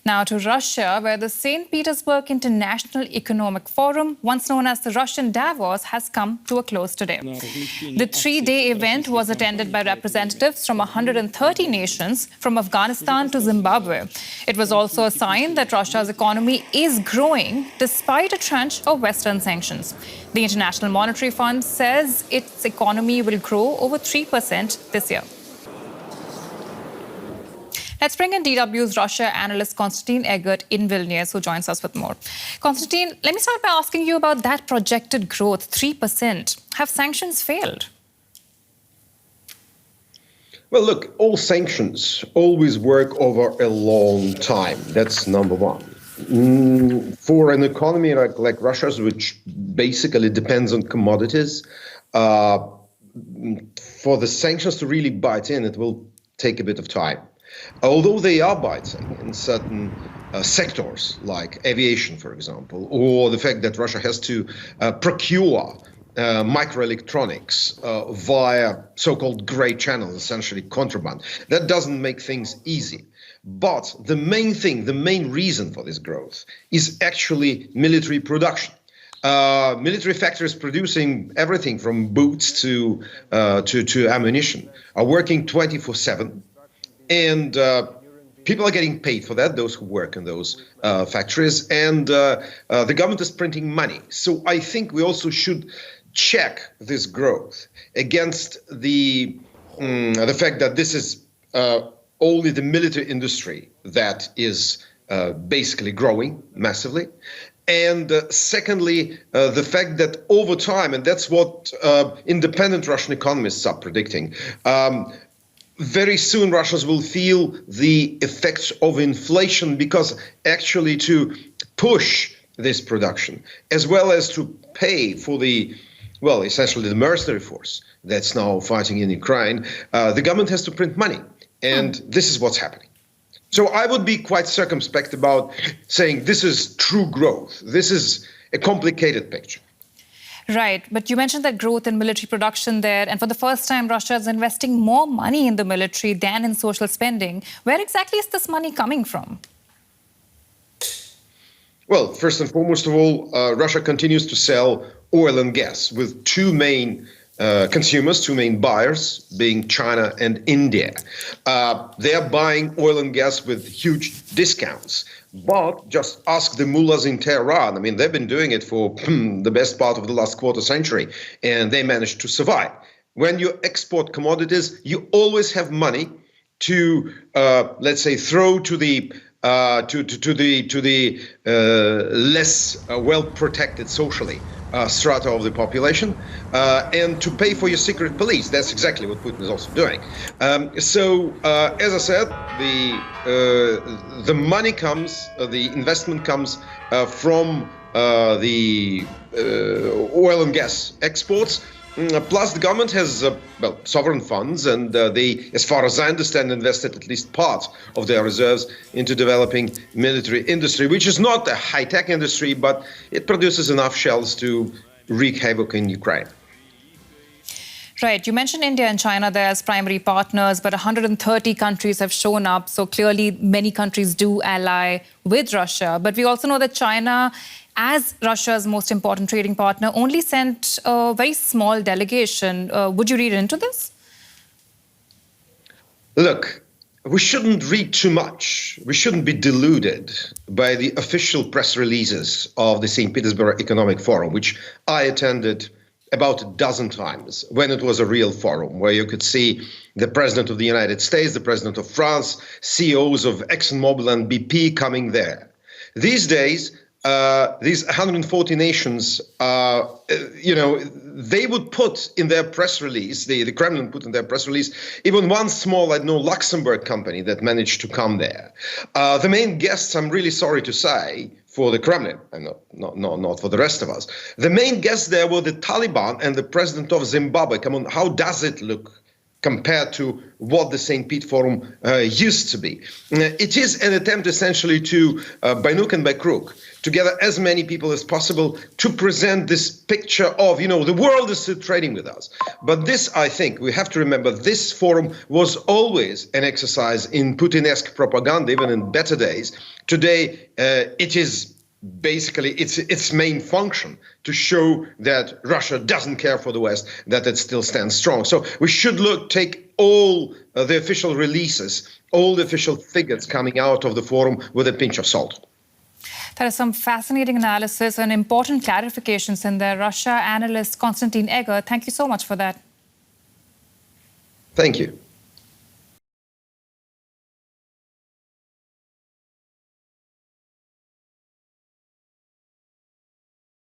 Now to Russia, where the St. Petersburg International Economic Forum, once known as the Russian Davos, has come to a close today. The three-day event was attended by representatives from 130 nations, from Afghanistan to Zimbabwe. It was also a sign that Russia's economy is growing despite a tranche of Western sanctions. The International Monetary Fund says its economy will grow over 3% this year. Let's bring in DW's Russia analyst Konstantin Eggert in Vilnius, who joins us with more. Konstantin, let me start by asking you about that projected growth, 3%. Have sanctions failed? Well, look, all sanctions always work over a long time. That's number one. For an economy like Russia's, which basically depends on commodities, for the sanctions to really bite in, it will take a bit of time. Although they are biting in certain sectors, like aviation, for example, or the fact that Russia has to procure microelectronics via so-called gray channels, essentially contraband. That doesn't make things easy. But the main thing, the main reason for this growth is actually military production. Military factories producing everything from boots to ammunition are working 24/7. And people are getting paid for that, those who work in those factories, and the government is printing money. So I think we also should check this growth against the fact that this is only the military industry that is basically growing massively. And secondly, the fact that over time, and that's what independent Russian economists are predicting, very soon Russians will feel the effects of inflation, because actually to push this production, as well as to pay for the, well, essentially the mercenary force that's now fighting in Ukraine, the government has to print money. And this is what's happening. So I would be quite circumspect about saying this is true growth. This is a complicated picture. Right, but you mentioned that growth in military production there, and for the first time, Russia is investing more money in the military than in social spending. Where exactly is this money coming from? Well, first and foremost of all, Russia continues to sell oil and gas, with two main consumers, two main buyers, being China and India. They are buying oil and gas with huge discounts. But just ask the mullahs in Tehran. I mean, they've been doing it for the best part of the last quarter century, and they managed to survive. When you export commodities, you always have money to, let's say, throw to the less well-protected socially strata of the population, and to pay for your secret police. That's exactly what Putin is also doing. As I said, the money comes, the investment comes from the oil and gas exports. Plus, the government has sovereign funds, and they, as far as I understand, invested at least part of their reserves into developing military industry, which is not a high-tech industry, but it produces enough shells to wreak havoc in Ukraine. Right. You mentioned India and China there as primary partners, but 130 countries have shown up. So clearly, many countries do ally with Russia. But we also know that China, as Russia's most important trading partner, only sent a very small delegation. Would you read into this? Look, we shouldn't read too much. We shouldn't be deluded by the official press releases of the St. Petersburg Economic Forum, which I attended about a dozen times, when it was a real forum where you could see the president of the United States, the president of France, CEOs of ExxonMobil and BP coming there. These days, these 140 nations, they would put in their press release, the Kremlin put in their press release, even one small, Luxembourg company that managed to come there. The main guests, I'm really sorry to say, for the Kremlin, and not for the rest of us, the main guests there were the Taliban and the president of Zimbabwe. Come on, how does it look compared to what the St. Pete Forum used to be. It is an attempt essentially to, by hook and by crook, to gather as many people as possible to present this picture of, the world is still trading with us. But this, I think, we have to remember, this forum was always an exercise in Putin-esque propaganda, even in better days. Today, it is basically its main function to show that Russia doesn't care for the West, that it still stands strong. So we should take all the official releases, all the official figures coming out of the forum with a pinch of salt. There is some fascinating analysis and important clarifications in there. Russia analyst Konstantin Egger, thank you so much for that. Thank you.